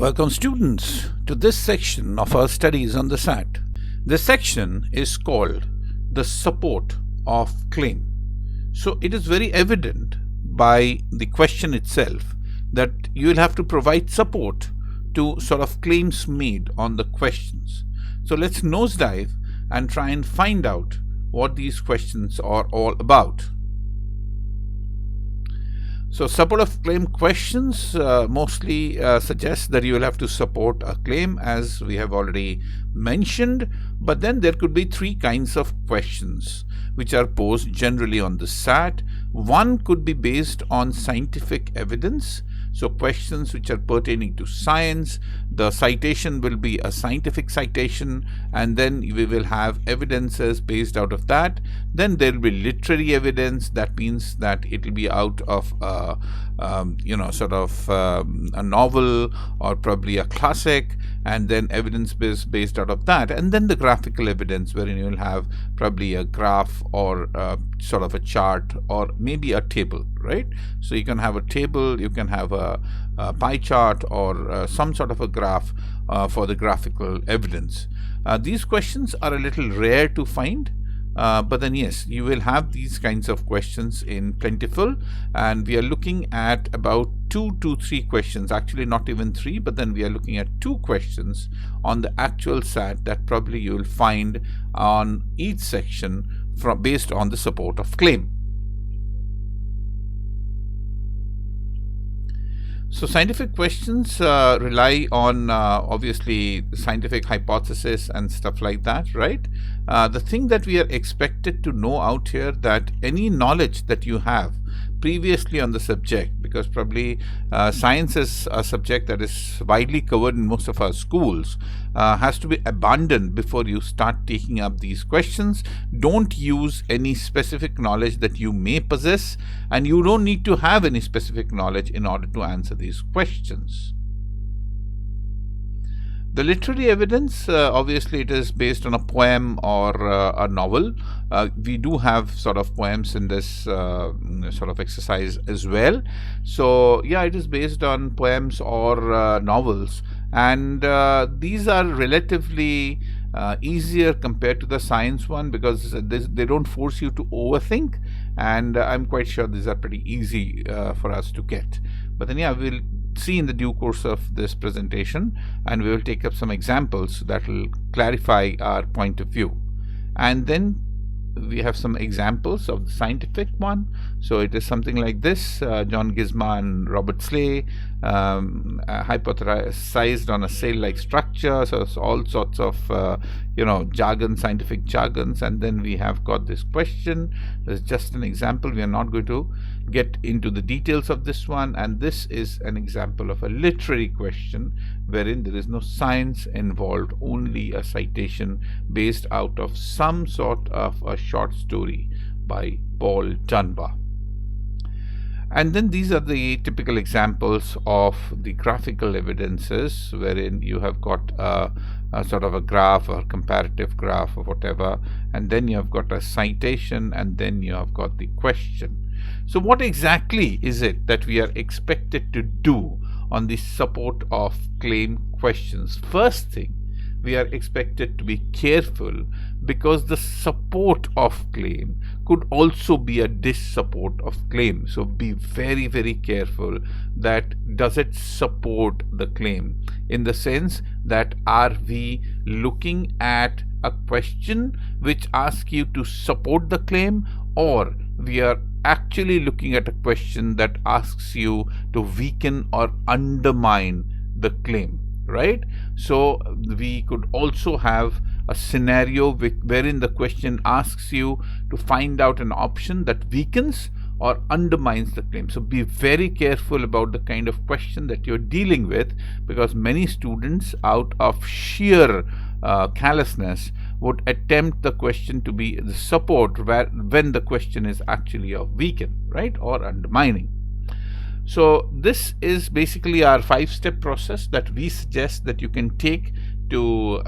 Welcome students to this section of our studies on the SAT. This section is called the support of claim. So it is very evident by the question itself that you will have to provide support to sort of claims made on the questions. So let's nosedive and try and find out what these questions are all about. So support of claim questions mostly suggest that you will have to support a claim, as we have already mentioned, but then there could be three kinds of questions which are posed generally on the SAT. One could be based on scientific evidence. So questions which are pertaining to science, the citation will be a scientific citation, and then we will have evidences based out of that. Then there will be literary evidence. That means that it will be out of a novel or probably a classic, and then evidence based out of that, and then the graphical evidence, wherein you will have probably a graph or sort of a chart or maybe a table, right? So you can have a table, you can have a pie chart or some sort of a graph for the graphical evidence. These questions are a little rare to find. But then yes, you will have these kinds of questions in plentiful, and we are looking at about 2 to 3 questions, actually not even 3, but then we are looking at 2 questions on the actual SAT that probably you will find on each section based on the support of claim. So scientific questions rely on obviously scientific hypothesis and stuff like that, right? The thing that we are expected to know out here, that any knowledge that you have previously on the subject, because probably science is a subject that is widely covered in most of our schools, has to be abandoned before you start taking up these questions. Don't use any specific knowledge that you may possess, and you don't need to have any specific knowledge in order to answer these questions. The literary evidence, obviously it is based on a poem or a novel. We do have sort of poems in this sort of exercise as well. So yeah, it is based on poems or novels, and these are relatively easier compared to the science one, because they don't force you to overthink, and I'm quite sure these are pretty easy for us to get. But then yeah, we'll see in the due course of this presentation, and we will take up some examples that will clarify our point of view. And then we have some examples of the scientific one. So it is something like this: John Gizma and Robert Slay hypothesized on a sail-like structure. So it's all sorts of jargon, scientific jargons, and then we have got this question. This is just an example. We are not going to get into the details of this one, and this is an example of a literary question wherein there is no science involved, only a citation based out of some sort of a short story by Paul Dunbar. And then these are the typical examples of the graphical evidences, wherein you have got a sort of a graph or comparative graph or whatever, and then you have got a citation, and then you have got the question. So what exactly is it that we are expected to do on the support of claim questions? First thing, we are expected to be careful, because the support of claim could also be a dissupport of claim. So be very, very careful that does it support the claim, in the sense that are we looking at a question which asks you to support the claim, or we are actually looking at a question that asks you to weaken or undermine the claim, right? So we could also have a scenario wherein the question asks you to find out an option that weakens or undermines the claim. So be very careful about the kind of question that you're dealing with, because many students, out of sheer callousness, would attempt the question to be the support when the question is actually a weaken, right, or undermining. So this is basically our 5-step process that we suggest that you can take to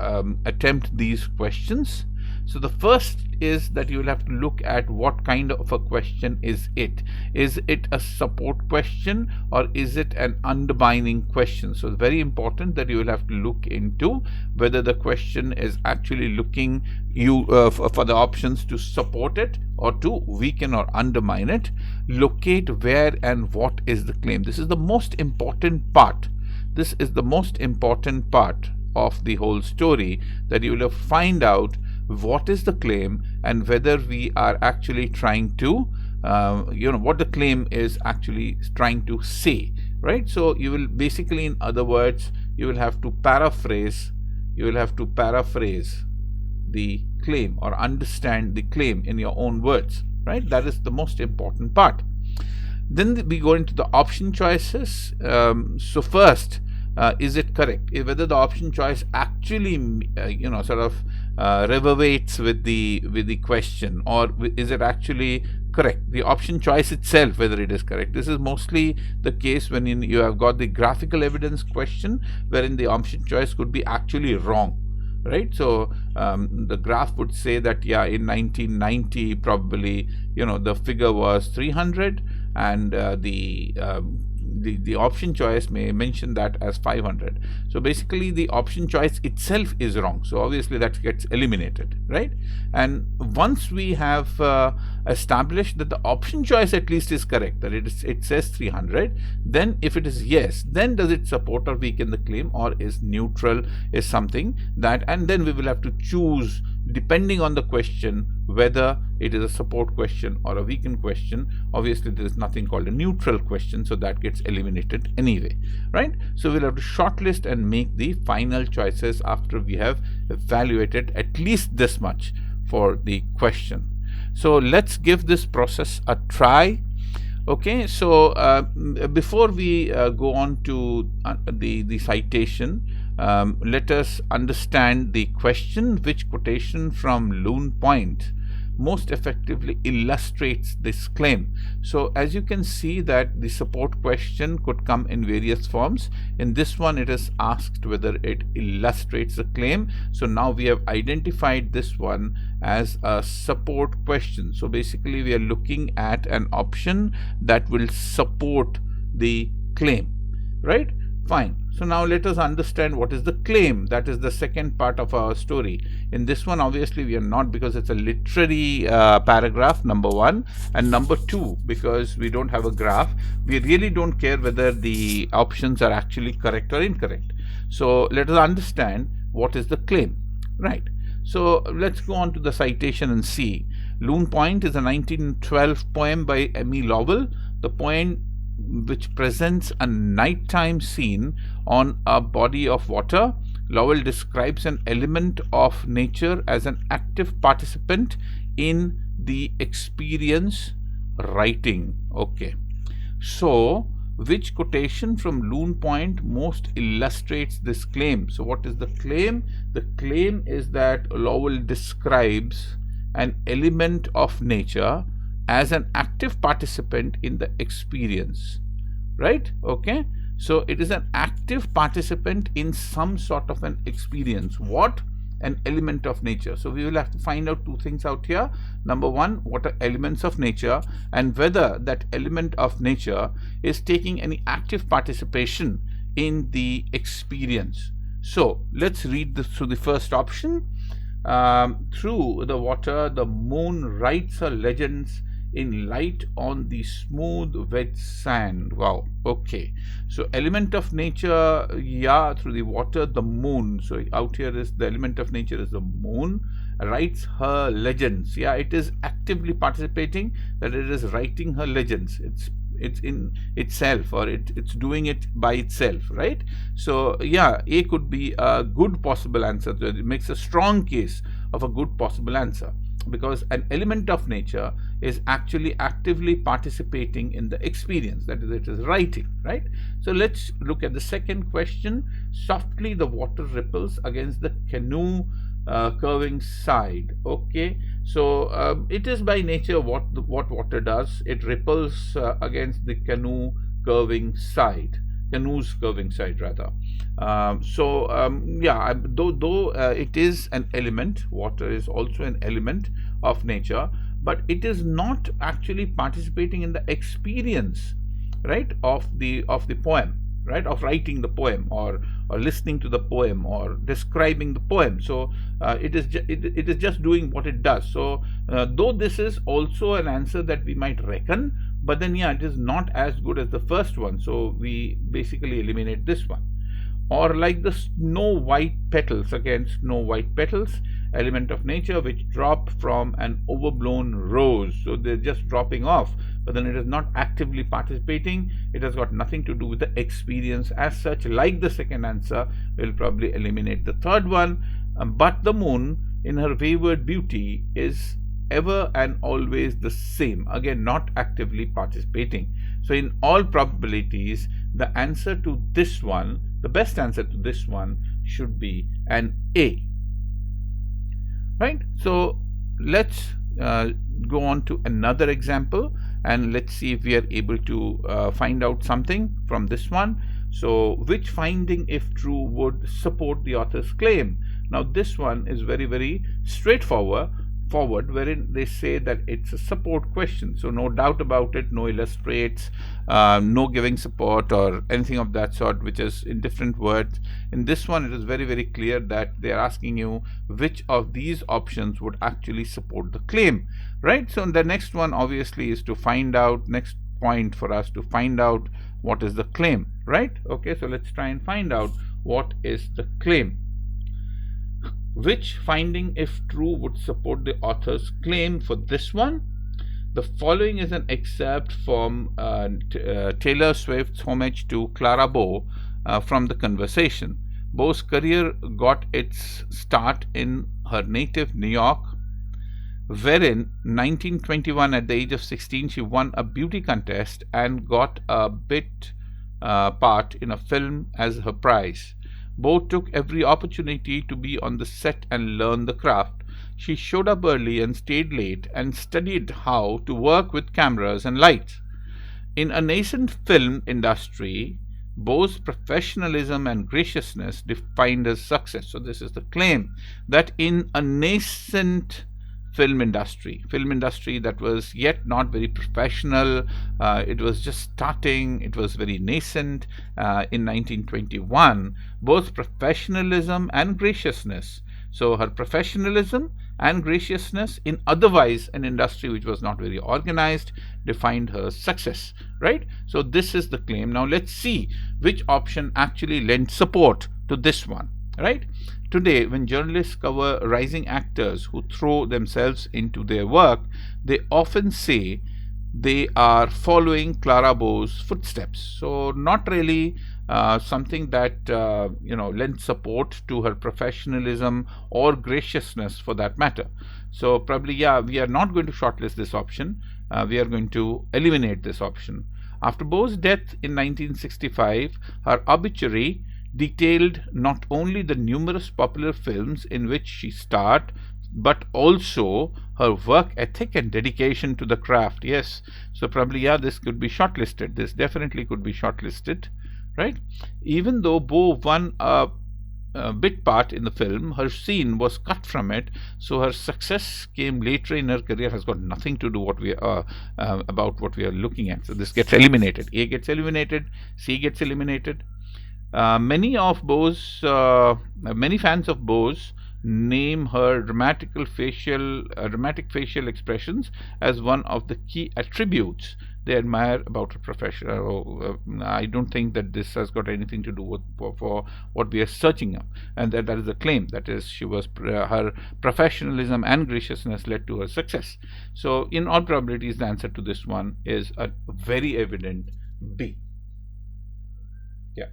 attempt these questions. So the first is that you will have to look at what kind of a question is it. Is it a support question or is it an undermining question? So it's very important that you will have to look into whether the question is actually looking for the options to support it or to weaken or undermine it. Locate where and what is the claim. This is the most important part. This is the most important part of the whole story, that you will have to find out what is the claim and whether we are actually trying to what the claim is actually trying to say, right? So you will basically, in other words, you will have to paraphrase the claim or understand the claim in your own words, right? That is the most important part. Then we go into the option choices. So first, is it correct? Whether the option choice actually reverberates with the question, or is it actually correct? The option choice itself, whether it is correct. This is mostly the case when you have got the graphical evidence question, wherein the option choice could be actually wrong, right? So the graph would say that in 1990 probably the figure was 300, and the option choice may mention that as 500. So basically the option choice itself is wrong, so obviously that gets eliminated, right? And once we have established that the option choice at least is correct, that it says 300, then if it is yes, then does it support or weaken the claim, or is neutral, is something that, and then we will have to choose depending on the question whether it is a support question or a weakened question. Obviously there is nothing called a neutral question, so that gets eliminated anyway, right? So we'll have to shortlist and make the final choices after we have evaluated at least this much for the question. So let's give this process a try. Okay, so before we go on to the citation, let us understand the question: which quotation from Loon Point most effectively illustrates this claim? So as you can see that the support question could come in various forms. In this one it is asked whether it illustrates the claim. So now we have identified this one as a support question. So basically we are looking at an option that will support the claim, right? Fine. So now let us understand what is the claim. That is the second part of our story. In this one, obviously, we are not, because it's a literary paragraph, number one. And number two, because we don't have a graph, we really don't care whether the options are actually correct or incorrect. So let us understand what is the claim, right? So let's go on to the citation and see. Loon Point is a 1912 poem by M.E. Lowell. The poem, which presents a nighttime scene on a body of water. Lowell describes an element of nature as an active participant in the experience writing. Okay, so which quotation from Loon Point most illustrates this claim? So what is the claim? The claim is that Lowell describes an element of nature as an active participant in the experience, right? Okay, so it is an active participant in some sort of an experience. What? An element of nature. So we will have to find out two things out here. Number one, what are elements of nature, and whether that element of nature is taking any active participation in the experience. So let's read this through the first option. Through the water, the moon writes her legends in light on the smooth wet sand. Wow. Okay, so element of nature, through the water, the moon. So out here is the element of nature is the moon writes her legends. It is actively participating, that it is writing her legends. It's in itself, or it's doing it by itself, right? So A could be a good possible answer. So it makes a strong case of a good possible answer, because an element of nature is actually actively participating in the experience, that is, it is writing, right? So let's look at the second question. Softly the water ripples against the canoe curving side. Okay, so it is by nature what water does. It ripples against the canoe curving side. canoe's curving side rather. Yeah, though it is an element, water is also an element of nature, but it is not actually participating in the experience, right, of the poem, right, of writing the poem, or listening to the poem, or describing the poem. So it is just doing what it does. So though this is also an answer that we might reckon, but then yeah, it is not as good as the first one, so we basically eliminate this one. Or like the snow white petals, again, snow white petals, element of nature, which drop from an overblown rose. So they're just dropping off, but then it is not actively participating. It has got nothing to do with the experience as such. Like the second answer, we'll probably eliminate the third one. But the moon, in her wayward beauty, is ever and always the same. Again, not actively participating. So in all probabilities, the answer to this one, the best answer to this one, should be an A. Right? So let's go on to another example, and let's see if we are able to find out something from this one. So which finding, if true, would support the author's claim? Now this one is very straightforward, wherein they say that it's a support question. So no doubt about it, no illustrates, no giving support or anything of that sort, which is in different words. In this one, it is very clear that they are asking you which of these options would actually support the claim, right? So the next one obviously is to find out, next point for us to find out what is the claim, right? Okay, so let's try and find out what is the claim. Which finding, if true, would support the author's claim for this one? The following is an excerpt from Taylor Swift's homage to Clara Bow from The Conversation. Bow's career got its start in her native New York, wherein 1921, at the age of 16, she won a beauty contest and got a bit part in a film as her prize. Bow took every opportunity to be on the set and learn the craft. She showed up early and stayed late and studied how to work with cameras and lights. In a nascent film industry, Bow's professionalism and graciousness defined her success. So this is the claim, that in a nascent film industry that was yet not very professional, it was just starting, it was very nascent in 1921, both professionalism and graciousness. So her professionalism and graciousness in otherwise an industry which was not very organized defined her success, right? So this is the claim. Now let's see which option actually lends support to this one, right? Today, when journalists cover rising actors who throw themselves into their work, they often say they are following Clara Bow's footsteps. So not really something that lends support to her professionalism or graciousness for that matter. So probably, yeah, we are not going to shortlist this option. We are going to eliminate this option. After Bow's death in 1965, her obituary detailed not only the numerous popular films in which she starred, but also her work ethic and dedication to the craft. Yes, so probably, yeah, this could be shortlisted. This definitely could be shortlisted, right? Even though Bow won a bit part in the film, her scene was cut from it, so her success came later in her career, has got nothing to do what we about what we are looking at. So this gets eliminated. A gets eliminated, C gets eliminated. Many fans of Bow's name her dramatic facial expressions as one of the key attributes they admire about her profession. I don't think that this has got anything to do with for what we are searching up, and that is the claim. That is, her professionalism and graciousness led to her success. So in all probabilities, the answer to this one is a very evident B. Yeah.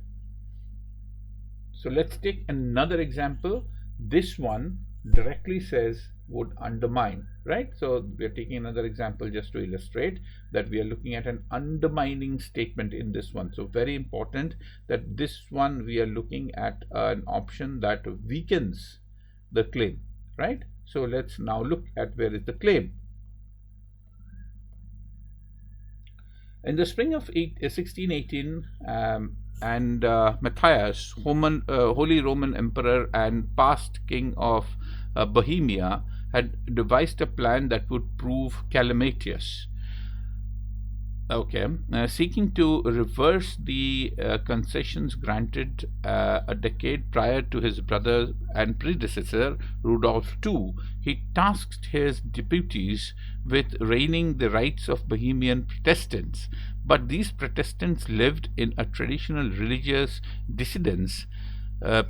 So let's take another example. This one directly says would undermine, right? So we are taking another example just to illustrate that we are looking at an undermining statement in this one. So very important that this one we are looking at an option that weakens the claim, right? So let's now look at where is the claim. In the spring of 1618, and Matthias, Holy Roman Emperor and past king of Bohemia, had devised a plan that would prove calamitous. Okay, seeking to reverse the concessions granted a decade prior to his brother and predecessor Rudolf II, he tasked his deputies with reigning the rights of Bohemian Protestants. But these Protestants lived in a traditional religious dissidence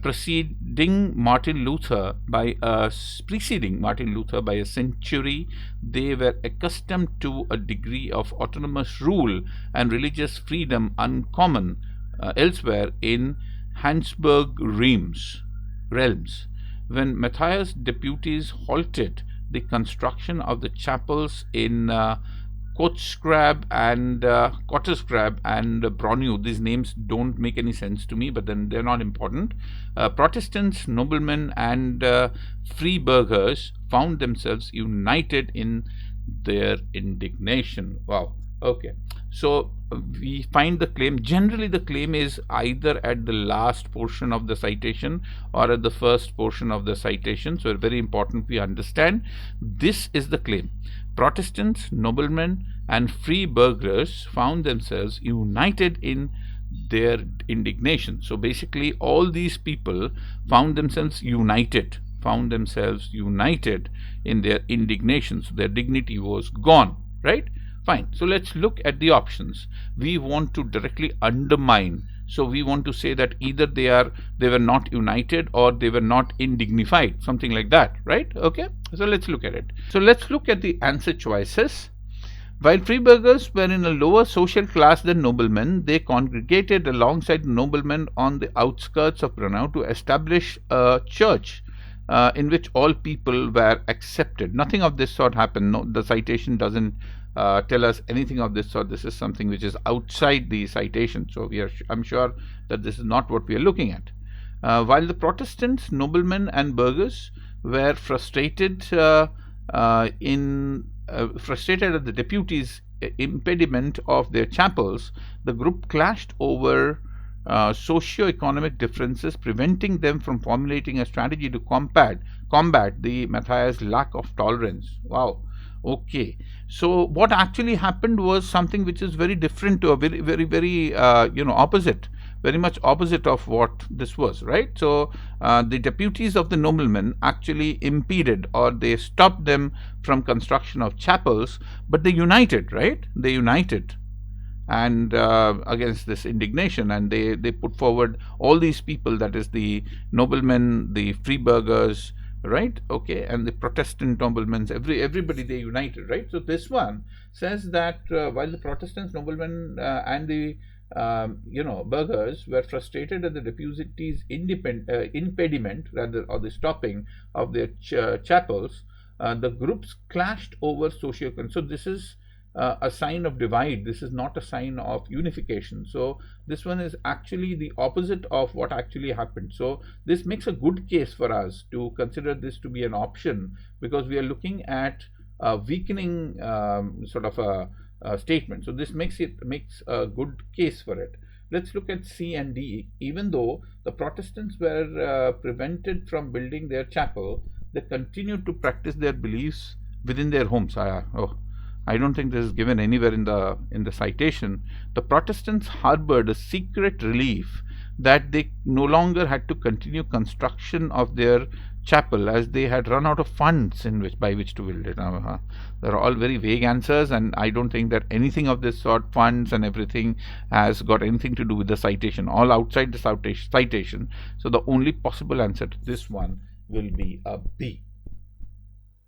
preceding Martin Luther by a century. They were accustomed to a degree of autonomous rule and religious freedom uncommon elsewhere in Habsburg realms. When Matthias' deputies halted the construction of the chapels in Kotskrab and Bronu. These names don't make any sense to me, but then they're not important. Protestants, noblemen, and free burghers found themselves united in their indignation. Wow. Okay. So we find the claim. Generally, the claim is either at the last portion of the citation or at the first portion of the citation. So, very important we understand. This is the claim. Protestants, noblemen, and free burghers found themselves united in their indignation. So basically, all these people found themselves united in their indignation. So their dignity was gone, right? Fine. So let's look at the options. We want to directly undermine. So we want to say that either they were not united or they were not indignified, something like that, right? Okay. So let's look at it. So let's look at the answer choices. While free burghers were in a lower social class than noblemen, they congregated alongside noblemen on the outskirts of Brno to establish a church in which all people were accepted. Nothing of this sort happened. No, the citation doesn't tell us anything of this sort. This is something which is outside the citation. So I'm sure that this is not what we are looking at. While the Protestants, noblemen, and burghers were frustrated at the deputies' impediment of their chapels, the group clashed over socio-economic differences, preventing them from formulating a strategy to combat the Matthias' lack of tolerance. Wow. Okay. So what actually happened was something which is very different to a very opposite. Very much opposite of what this was, right? So the deputies of the noblemen actually impeded or they stopped them from construction of chapels, but they united, right? They united and against this indignation, and they put forward all these people, that is the noblemen, the free burghers, right? Okay, and the Protestant noblemen, everybody, they united, right? So this one says that while the Protestants, noblemen, and the burghers were frustrated at the deputies' impediment, rather, or the stopping of their chapels, the groups clashed over socio-economic. So this is a sign of divide. This is not a sign of unification. So this one is actually the opposite of what actually happened. So this makes a good case for us to consider this to be an option, because we are looking at a weakening sort of a statement. So this makes a good case for it. Let's look at C and D. Even though the Protestants were prevented from building their chapel, they continued to practice their beliefs within their homes. I don't think this is given anywhere in the citation. The Protestants harbored a secret relief that they no longer had to continue construction of their chapel, as they had run out of funds by which to build it. They're all very vague answers, and I don't think that anything of this sort, funds and everything, has got anything to do with the citation. All outside the citation. So the only possible answer to this one will be a B.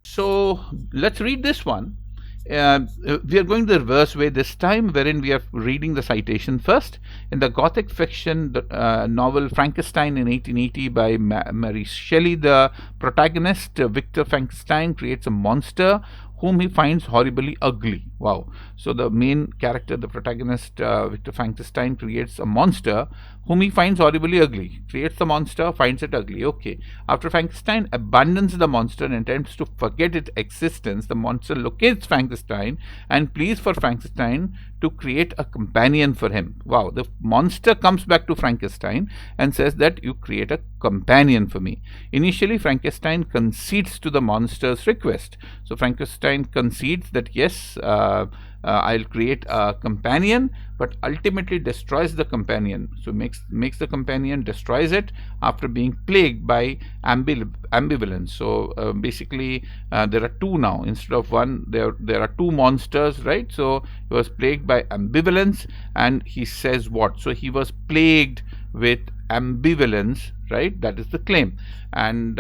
So let's read this one. We are going the reverse way this time, wherein we are reading the citation first. In the Gothic fiction novel Frankenstein in 1880 by Mary Shelley, the protagonist Victor Frankenstein creates a monster whom he finds horribly ugly. Wow. So the main character, the protagonist, Victor Frankenstein, creates a monster whom he finds horribly ugly. Creates the monster, finds it ugly. Okay. After Frankenstein abandons the monster and attempts to forget its existence, the monster locates Frankenstein and pleads for Frankenstein to create a companion for him. Wow, the monster comes back to Frankenstein and says that you create a companion for me. Initially, Frankenstein concedes to the monster's request. So Frankenstein concedes that yes, I'll create a companion, but ultimately destroys the companion. So makes the companion, destroys it after being plagued by ambivalence. So basically, there are two now instead of one. There are two monsters, right? So he was plagued by ambivalence, and he says what? So he was plagued with ambivalence, right? That is the claim. And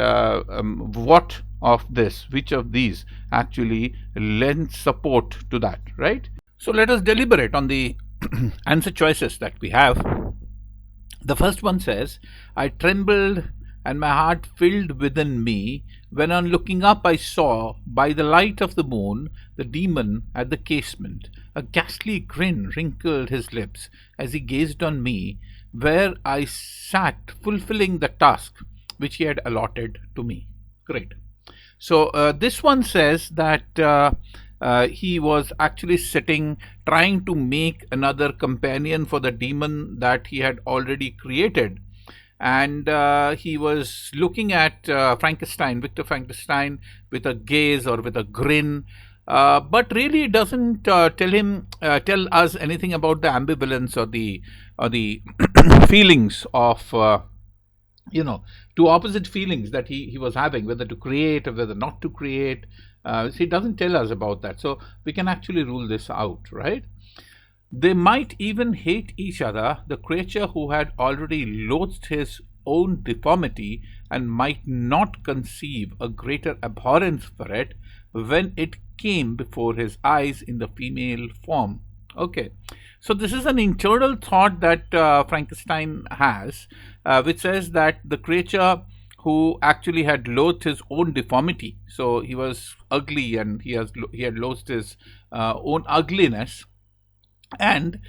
what of this, which of these actually lends support to that, right? So let us deliberate on the answer choices that we have. The first one says, I trembled and my heart filled within me when on looking up I saw by the light of the moon the demon at the casement. A ghastly grin wrinkled his lips as he gazed on me where I sat fulfilling the task which he had allotted to me. Great. So this one says that he was actually sitting trying to make another companion for the demon that he had already created. And he was looking at Victor Frankenstein, with a gaze or with a grin. But really, it doesn't tell us anything about the ambivalence or the feelings of two opposite feelings that he was having, whether to create or whether not to create. So he doesn't tell us about that. So we can actually rule this out, right? They might even hate each other, the creature who had already loathed his own deformity and might not conceive a greater abhorrence for it when it came before his eyes in the female form. Okay, so this is an internal thought that Frankenstein has, which says that the creature who actually had loathed his own deformity, so he was ugly and he had loathed his own ugliness, and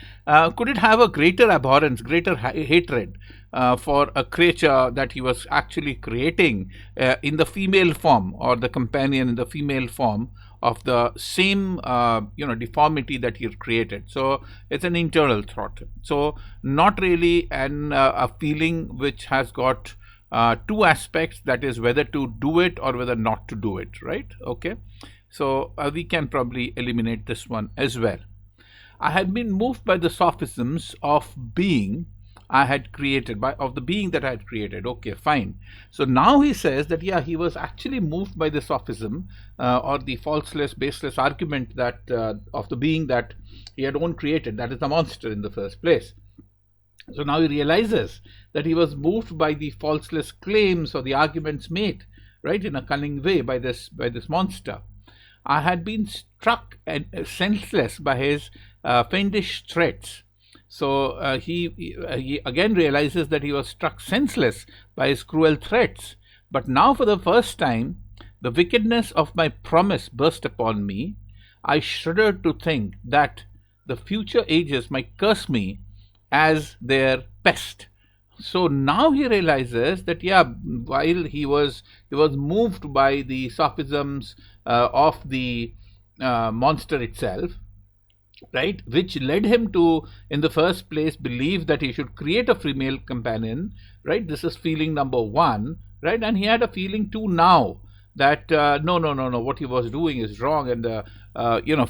could it have a greater abhorrence, greater hatred for a creature that he was actually creating in the female form, or the companion in the female form of the same deformity that he had created? So it's an internal thought. So not really a feeling which has got two aspects, that is whether to do it or whether not to do it, right? Okay, so we can probably eliminate this one as well. I had been moved by the sophisms of being I had created, of the being that I had created. Okay, fine. So now he says that, yeah, he was actually moved by the sophism or the falseless, baseless argument that of the being that he had own created, that is the monster in the first place. So now he realizes that he was moved by the falseless claims or the arguments made, right, in a cunning way by this monster. I had been struck and senseless by his fiendish threats. So he again realizes that he was struck senseless by his cruel threats. But now, for the first time, the wickedness of my promise burst upon me. I shuddered to think that the future ages might curse me as their pest. So now he realizes that, yeah, while he was moved by the sophisms of the monster itself, right, which led him to, in the first place, believe that he should create a female companion, right? This is feeling number one, right? And he had a feeling too now that no, what he was doing is wrong, and the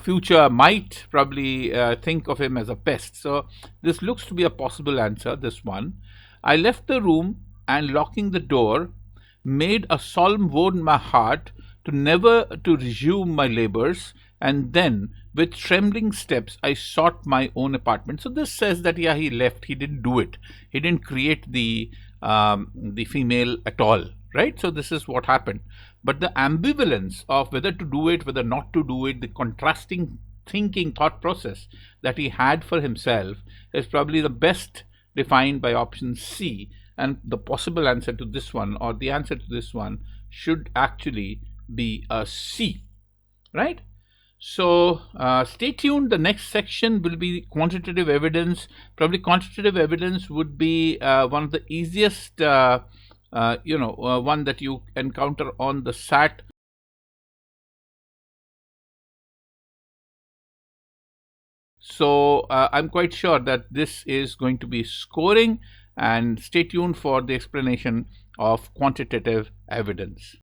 future might probably think of him as a pest. So this looks to be a possible answer, this one. I left the room and, locking the door, made a solemn vow in my heart to never to resume my labors, and then with trembling steps I sought my own apartment. So this says that, yeah, he left, he didn't do it, he didn't create the female at all, right? So this is what happened. But the ambivalence of whether to do it, whether not to do it, the contrasting thinking thought process that he had for himself is probably the best defined by option C, and the possible answer to this one, or the answer to this one, should actually be a C, right? So stay tuned. The next section will be quantitative evidence. Probably quantitative evidence would be one of the easiest one that you encounter on the SAT. So I'm quite sure that this is going to be scoring, and stay tuned for the explanation of quantitative evidence.